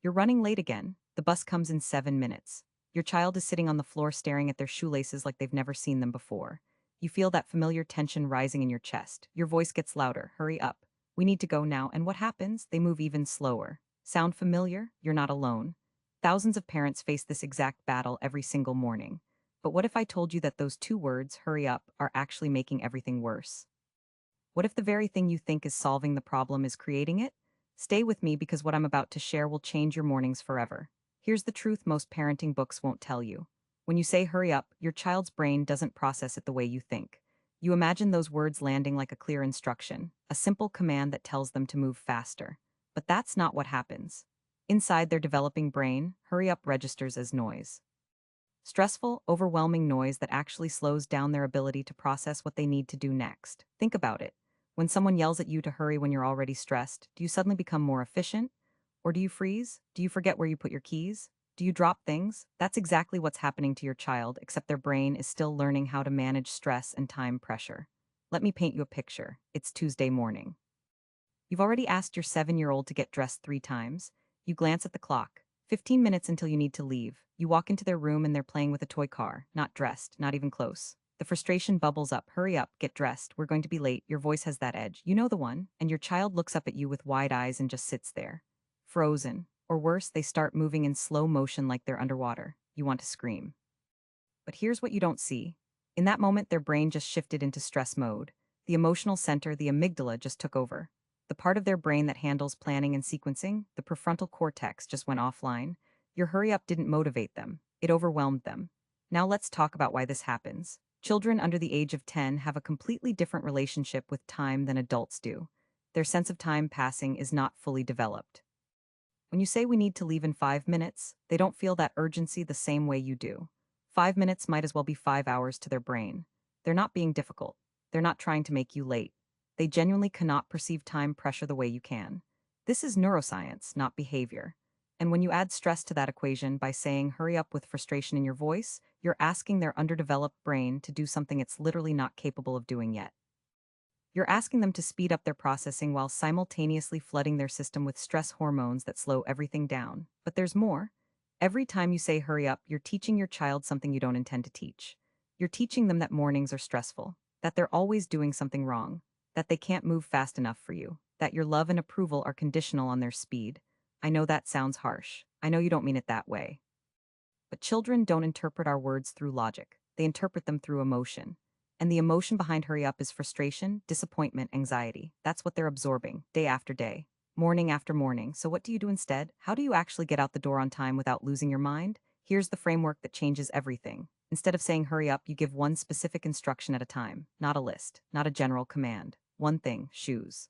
You're running late again. The bus comes in 7 minutes. Your child is sitting on the floor staring at their shoelaces like they've never seen them before. You feel that familiar tension rising in your chest. Your voice gets louder. Hurry up. We need to go now. And what happens? They move even slower. Sound familiar? You're not alone. Thousands of parents face this exact battle every single morning. But what if I told you that those two words, hurry up, are actually making everything worse? What if the very thing you think is solving the problem is creating it? Stay with me because what I'm about to share will change your mornings forever. Here's the truth most parenting books won't tell you. When you say hurry up, your child's brain doesn't process it the way you think. You imagine those words landing like a clear instruction, a simple command that tells them to move faster. But that's not what happens. Inside their developing brain, hurry up registers as noise. Stressful, overwhelming noise that actually slows down their ability to process what they need to do next. Think about it. When someone yells at you to hurry when you're already stressed, do you suddenly become more efficient? Or do you freeze? Do you forget where you put your keys? Do you drop things? That's exactly what's happening to your child, except their brain is still learning how to manage stress and time pressure. Let me paint you a picture. It's Tuesday morning. You've already asked your 7-year-old to get dressed 3 times. You glance at the clock. 15 minutes until you need to leave. You walk into their room and they're playing with a toy car, not dressed, not even close. The frustration bubbles up. Hurry up, get dressed. We're going to be late. Your voice has that edge. You know the one. And your child looks up at you with wide eyes and just sits there. Frozen. Or worse, they start moving in slow motion like they're underwater. You want to scream. But here's what you don't see. In that moment, their brain just shifted into stress mode. The emotional center, the amygdala, just took over. The part of their brain that handles planning and sequencing, the prefrontal cortex, just went offline. Your hurry up didn't motivate them. It overwhelmed them. Now let's talk about why this happens. Children under the age of 10 have a completely different relationship with time than adults do. Their sense of time passing is not fully developed. When you say we need to leave in 5 minutes, they don't feel that urgency the same way you do. 5 minutes might as well be 5 hours to their brain. They're not being difficult. They're not trying to make you late. They genuinely cannot perceive time pressure the way you can. This is neuroscience, not behavior. And when you add stress to that equation by saying hurry up with frustration in your voice, you're asking their underdeveloped brain to do something it's literally not capable of doing yet. You're asking them to speed up their processing while simultaneously flooding their system with stress hormones that slow everything down. But there's more. Every time you say hurry up, you're teaching your child something you don't intend to teach. You're teaching them that mornings are stressful, that they're always doing something wrong, that they can't move fast enough for you, that your love and approval are conditional on their speed. I know that sounds harsh. I know you don't mean it that way. But children don't interpret our words through logic. They interpret them through emotion. And the emotion behind hurry up is frustration, disappointment, anxiety. That's what they're absorbing, day after day, morning after morning. So what do you do instead? How do you actually get out the door on time without losing your mind? Here's the framework that changes everything. Instead of saying hurry up, you give one specific instruction at a time, not a list, not a general command. One thing, shoes.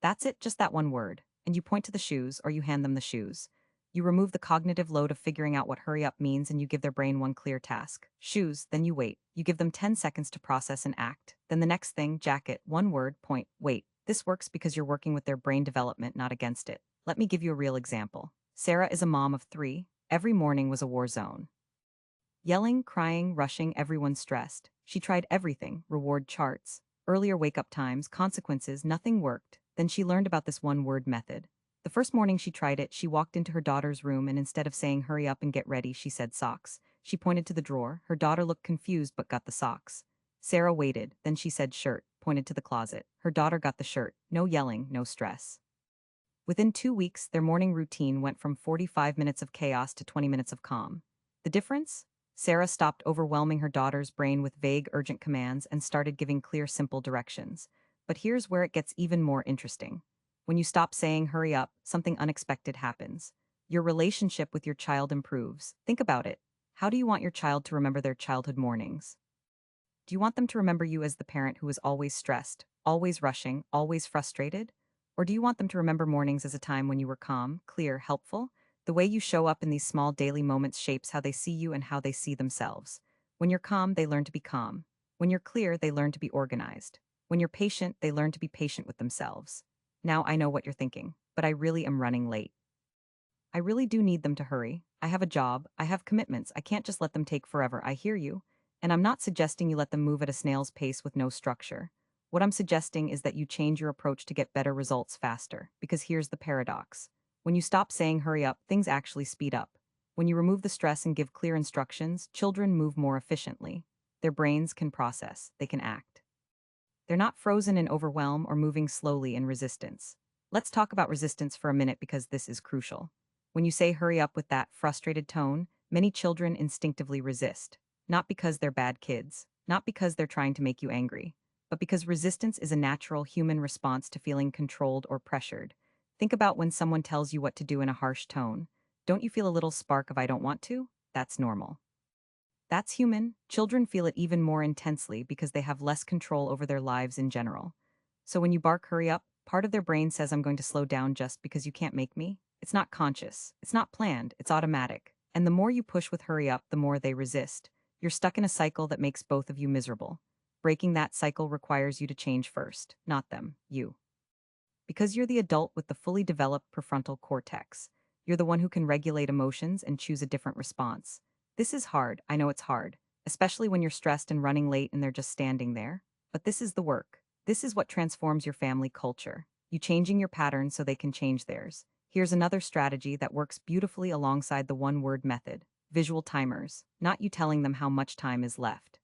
That's it, just that one word. And you point to the shoes or you hand them the shoes. You remove the cognitive load of figuring out what hurry up means and you give their brain one clear task. Shoes, then you wait. You give them 10 seconds to process and act. Then the next thing, jacket, one word, point, wait. This works because you're working with their brain development, not against it. Let me give you a real example. Sarah is a mom of 3. Every morning was a war zone. Yelling, crying, rushing, everyone stressed. She tried everything, reward charts, earlier wake-up times, consequences, nothing worked. Then she learned about this one-word method. The first morning she tried it, she walked into her daughter's room and instead of saying hurry up and get ready, she said socks. She pointed to the drawer. Her daughter looked confused but got the socks. Sarah waited, then she said shirt, pointed to the closet. Her daughter got the shirt. No yelling, no stress. Within 2 weeks, their morning routine went from 45 minutes of chaos to 20 minutes of calm. The difference? Sarah stopped overwhelming her daughter's brain with vague, urgent commands and started giving clear, simple directions. But here's where it gets even more interesting. When you stop saying hurry up, something unexpected happens. Your relationship with your child improves. Think about it. How do you want your child to remember their childhood mornings? Do you want them to remember you as the parent who is always stressed, always rushing, always frustrated? Or do you want them to remember mornings as a time when you were calm, clear, helpful? The way you show up in these small daily moments shapes how they see you and how they see themselves. When you're calm, they learn to be calm. When you're clear, they learn to be organized. When you're patient, they learn to be patient with themselves. Now I know what you're thinking, but I really am running late. I really do need them to hurry. I have a job, I have commitments, I can't just let them take forever. I hear you. And I'm not suggesting you let them move at a snail's pace with no structure. What I'm suggesting is that you change your approach to get better results faster, because here's the paradox. When you stop saying hurry up, things actually speed up. When you remove the stress and give clear instructions, children move more efficiently. Their brains can process, they can act. They're not frozen in overwhelm or moving slowly in resistance. Let's talk about resistance for a minute because this is crucial. When you say hurry up with that frustrated tone, many children instinctively resist. Not because they're bad kids, not because they're trying to make you angry, but because resistance is a natural human response to feeling controlled or pressured. Think about when someone tells you what to do in a harsh tone. Don't you feel a little spark of I don't want to? That's normal. That's human. Children feel it even more intensely because they have less control over their lives in general. So when you bark, hurry up, part of their brain says, I'm going to slow down just because you can't make me. It's not conscious. It's not planned. It's automatic. And the more you push with hurry up, the more they resist. You're stuck in a cycle that makes both of you miserable. Breaking that cycle requires you to change first, not them, you. Because you're the adult with the fully developed prefrontal cortex. You're the one who can regulate emotions and choose a different response. This is hard, I know it's hard, especially when you're stressed and running late and they're just standing there. But this is the work. This is what transforms your family culture. You changing your patterns so they can change theirs. Here's another strategy that works beautifully alongside the one-word method. Visual timers, not you telling them how much time is left.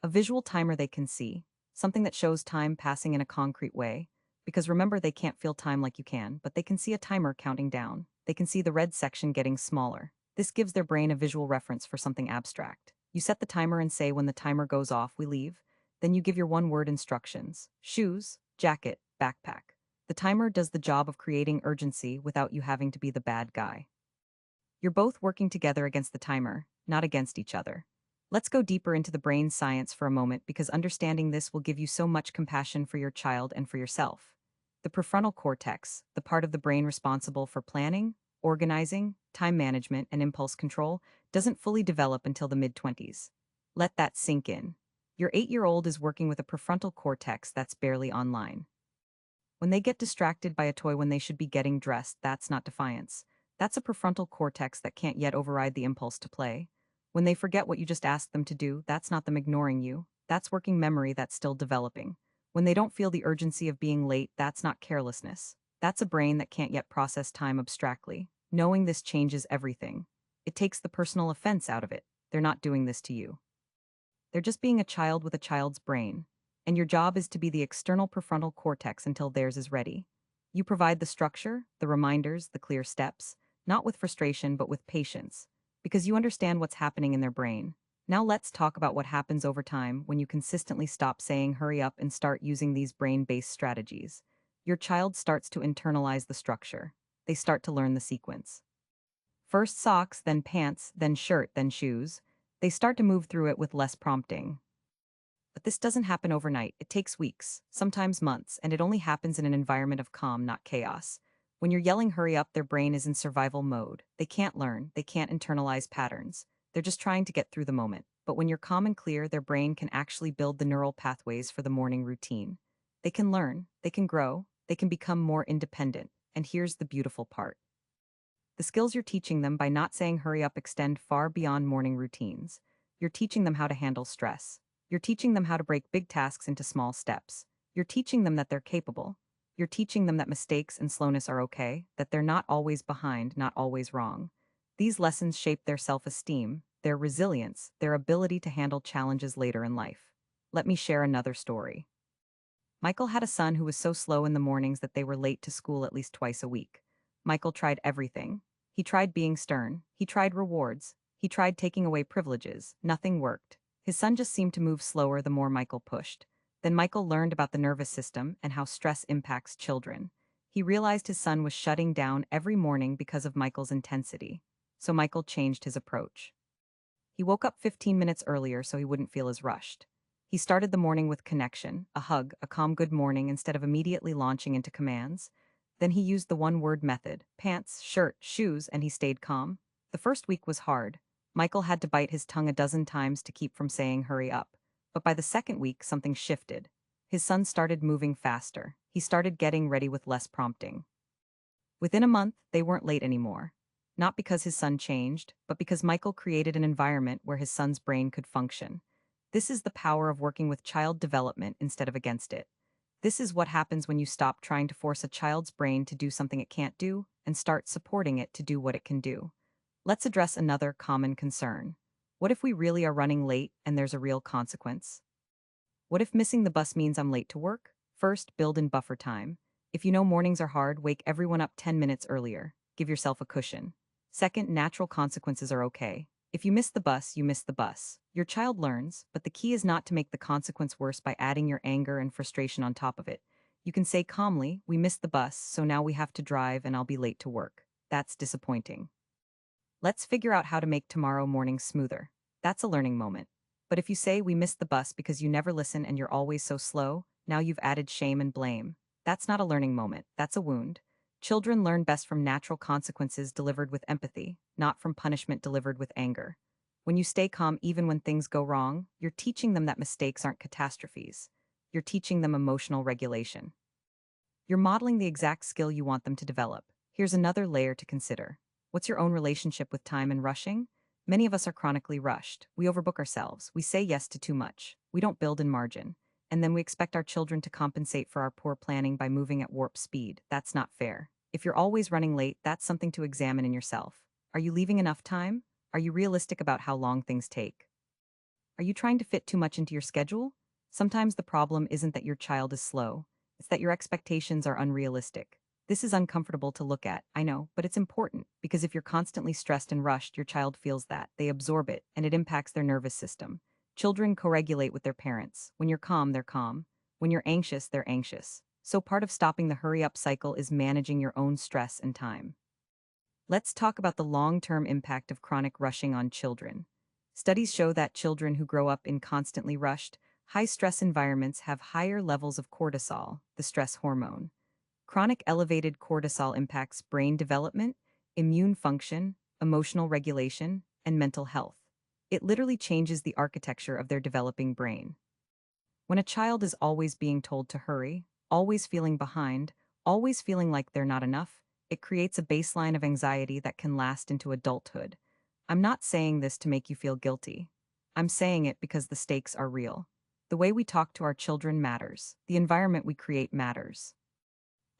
A visual timer they can see, something that shows time passing in a concrete way, because remember they can't feel time like you can, but they can see a timer counting down. They can see the red section getting smaller. This gives their brain a visual reference for something abstract. You set the timer and say when the timer goes off, we leave. Then you give your one-word instructions. Shoes, jacket, backpack. The timer does the job of creating urgency without you having to be the bad guy. You're both working together against the timer, not against each other. Let's go deeper into the brain science for a moment because understanding this will give you so much compassion for your child and for yourself. The prefrontal cortex, the part of the brain responsible for planning, organizing, time management, and impulse control, doesn't fully develop until the mid-20s. Let that sink in. Your 8-year-old is working with a prefrontal cortex that's barely online. When they get distracted by a toy when they should be getting dressed, that's not defiance. That's a prefrontal cortex that can't yet override the impulse to play. When they forget what you just asked them to do, that's not them ignoring you. That's working memory that's still developing. When they don't feel the urgency of being late, that's not carelessness. That's a brain that can't yet process time abstractly. Knowing this changes everything. It takes the personal offense out of it. They're not doing this to you. They're just being a child with a child's brain. And your job is to be the external prefrontal cortex until theirs is ready. You provide the structure, the reminders, the clear steps, not with frustration but with patience, because you understand what's happening in their brain. Now let's talk about what happens over time when you consistently stop saying hurry up and start using these brain-based strategies. Your child starts to internalize the structure. They start to learn the sequence. First socks, then pants, then shirt, then shoes. They start to move through it with less prompting. But this doesn't happen overnight. It takes weeks, sometimes months, and it only happens in an environment of calm, not chaos. When you're yelling hurry up, their brain is in survival mode. They can't learn, they can't internalize patterns. They're just trying to get through the moment. But when you're calm and clear, their brain can actually build the neural pathways for the morning routine. They can learn, they can grow, they can become more independent. And here's the beautiful part. The skills you're teaching them by not saying hurry up extend far beyond morning routines. You're teaching them how to handle stress. You're teaching them how to break big tasks into small steps. You're teaching them that they're capable. You're teaching them that mistakes and slowness are okay, that they're not always behind, not always wrong. These lessons shape their self-esteem, their resilience, their ability to handle challenges later in life. Let me share another story. Michael had a son who was so slow in the mornings that they were late to school at least twice a week. Michael tried everything. He tried being stern. He tried rewards. He tried taking away privileges. Nothing worked. His son just seemed to move slower the more Michael pushed. Then Michael learned about the nervous system and how stress impacts children. He realized his son was shutting down every morning because of Michael's intensity. So Michael changed his approach. He woke up 15 minutes earlier so he wouldn't feel as rushed. He started the morning with connection, a hug, a calm good morning instead of immediately launching into commands. Then he used the one-word method, pants, shirt, shoes, and he stayed calm. The first week was hard. Michael had to bite his tongue a dozen times to keep from saying hurry up. But by the second week, something shifted. His son started moving faster. He started getting ready with less prompting. Within a month, they weren't late anymore. Not because his son changed, but because Michael created an environment where his son's brain could function. This is the power of working with child development instead of against it. This is what happens when you stop trying to force a child's brain to do something it can't do, and start supporting it to do what it can do. Let's address another common concern. What if we really are running late and there's a real consequence? What if missing the bus means I'm late to work? First, build in buffer time. If you know mornings are hard, wake everyone up 10 minutes earlier. Give yourself a cushion. Second, natural consequences are okay. If you miss the bus, you miss the bus. Your child learns, but the key is not to make the consequence worse by adding your anger and frustration on top of it. You can say calmly, we missed the bus, so now we have to drive and I'll be late to work. That's disappointing. Let's figure out how to make tomorrow morning smoother. That's a learning moment. But if you say we missed the bus because you never listen and you're always so slow, now you've added shame and blame. That's not a learning moment, that's a wound. Children learn best from natural consequences delivered with empathy, not from punishment delivered with anger. When you stay calm even when things go wrong, you're teaching them that mistakes aren't catastrophes. You're teaching them emotional regulation. You're modeling the exact skill you want them to develop. Here's another layer to consider. What's your own relationship with time and rushing? Many of us are chronically rushed. We overbook ourselves. We say yes to too much. We don't build in margin. And then we expect our children to compensate for our poor planning by moving at warp speed. That's not fair. If you're always running late, that's something to examine in yourself. Are you leaving enough time? Are you realistic about how long things take? Are you trying to fit too much into your schedule? Sometimes the problem isn't that your child is slow, it's that your expectations are unrealistic. This is uncomfortable to look at, I know, but it's important because if you're constantly stressed and rushed, your child feels that. They absorb it, and it impacts their nervous system. Children co-regulate with their parents. When you're calm, they're calm. When you're anxious, they're anxious. So part of stopping the hurry-up cycle is managing your own stress and time. Let's talk about the long-term impact of chronic rushing on children. Studies show that children who grow up in constantly rushed, high-stress environments have higher levels of cortisol, the stress hormone. Chronic elevated cortisol impacts brain development, immune function, emotional regulation, and mental health. It literally changes the architecture of their developing brain. When a child is always being told to hurry, always feeling behind, always feeling like they're not enough, it creates a baseline of anxiety that can last into adulthood. I'm not saying this to make you feel guilty. I'm saying it because the stakes are real. The way we talk to our children matters. The environment we create matters.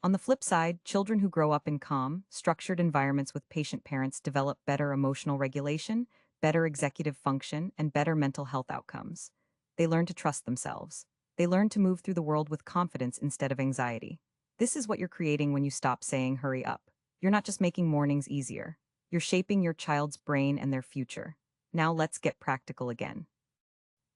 On the flip side, children who grow up in calm, structured environments with patient parents develop better emotional regulation, better executive function, and better mental health outcomes. They learn to trust themselves. They learn to move through the world with confidence instead of anxiety. This is what you're creating when you stop saying hurry up. You're not just making mornings easier. You're shaping your child's brain and their future. Now let's get practical again.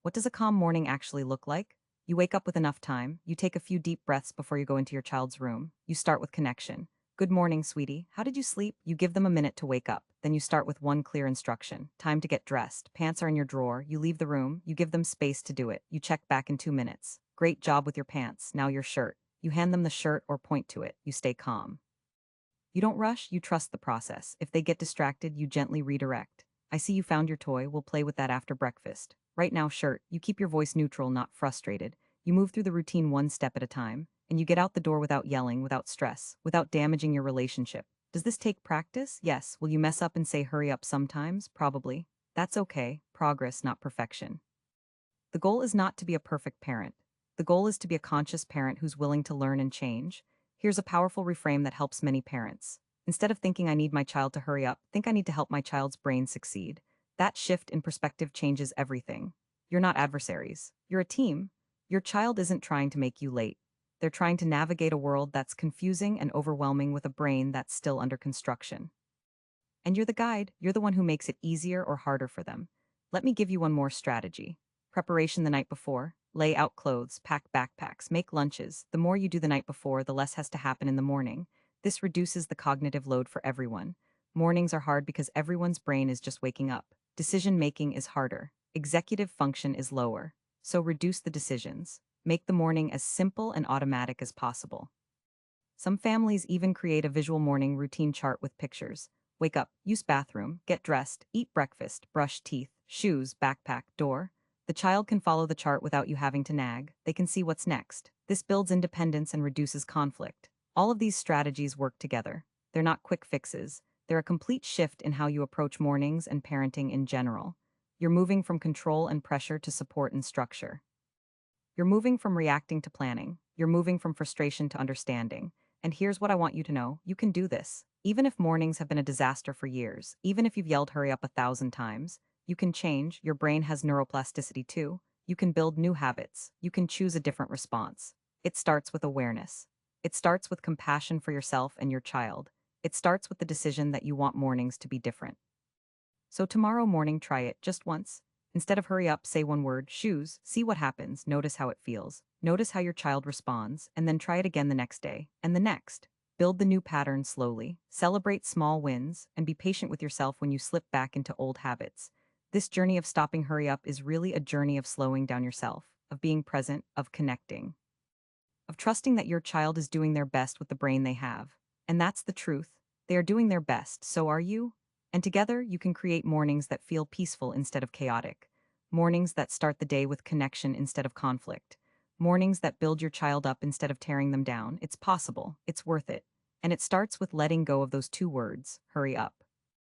What does a calm morning actually look like? You wake up with enough time, you take a few deep breaths before you go into your child's room. You start with connection. Good morning, sweetie. How did you sleep? You give them a minute to wake up. Then you start with one clear instruction. Time to get dressed. Pants are in your drawer. You leave the room. You give them space to do it. You check back in 2 minutes. Great job with your pants. Now your shirt. You hand them the shirt or point to it. You stay calm. You don't rush, you trust the process. If they get distracted, you gently redirect. I see you found your toy, we'll play with that after breakfast. Right now, shirt, you keep your voice neutral, not frustrated. You move through the routine one step at a time, and you get out the door without yelling, without stress, without damaging your relationship. Does this take practice? Yes. Will you mess up and say hurry up sometimes? Probably. That's okay. Progress, not perfection. The goal is not to be a perfect parent. The goal is to be a conscious parent who's willing to learn and change. Here's a powerful reframe that helps many parents. Instead of thinking I need my child to hurry up, think I need to help my child's brain succeed. That shift in perspective changes everything. You're not adversaries. You're a team. Your child isn't trying to make you late. They're trying to navigate a world that's confusing and overwhelming with a brain that's still under construction. And you're the guide. You're the one who makes it easier or harder for them. Let me give you one more strategy. Preparation the night before. Lay out clothes, pack backpacks, make lunches. The more you do the night before, the less has to happen in the morning. This reduces the cognitive load for everyone. Mornings are hard because everyone's brain is just waking up. Decision making is harder. Executive function is lower. So reduce the decisions. Make the morning as simple and automatic as possible. Some families even create a visual morning routine chart with pictures. Wake up, use bathroom, get dressed, eat breakfast, brush teeth, shoes, backpack, door. The child can follow the chart without you having to nag. They can see what's next. This builds independence and reduces conflict. All of these strategies work together. They're not quick fixes. They're a complete shift in how you approach mornings and parenting in general. You're moving from control and pressure to support and structure. You're moving from reacting to planning. You're moving from frustration to understanding. And here's what I want you to know, you can do this. Even if mornings have been a disaster for years, even if you've yelled hurry up 1,000 times, you can change. Your brain has neuroplasticity too. You can build new habits. You can choose a different response. It starts with awareness. It starts with compassion for yourself and your child. It starts with the decision that you want mornings to be different. So tomorrow morning, try it just once. Instead of hurry up, say one word, shoes, see what happens, notice how it feels. Notice how your child responds, and then try it again the next day, and the next. Build the new pattern slowly, celebrate small wins, and be patient with yourself when you slip back into old habits. This journey of stopping hurry up is really a journey of slowing down yourself, of being present, of connecting, of trusting that your child is doing their best with the brain they have. And that's the truth. They are doing their best, so are you. And together, you can create mornings that feel peaceful instead of chaotic. Mornings that start the day with connection instead of conflict. Mornings that build your child up instead of tearing them down. It's possible. It's worth it. And it starts with letting go of those two words, hurry up.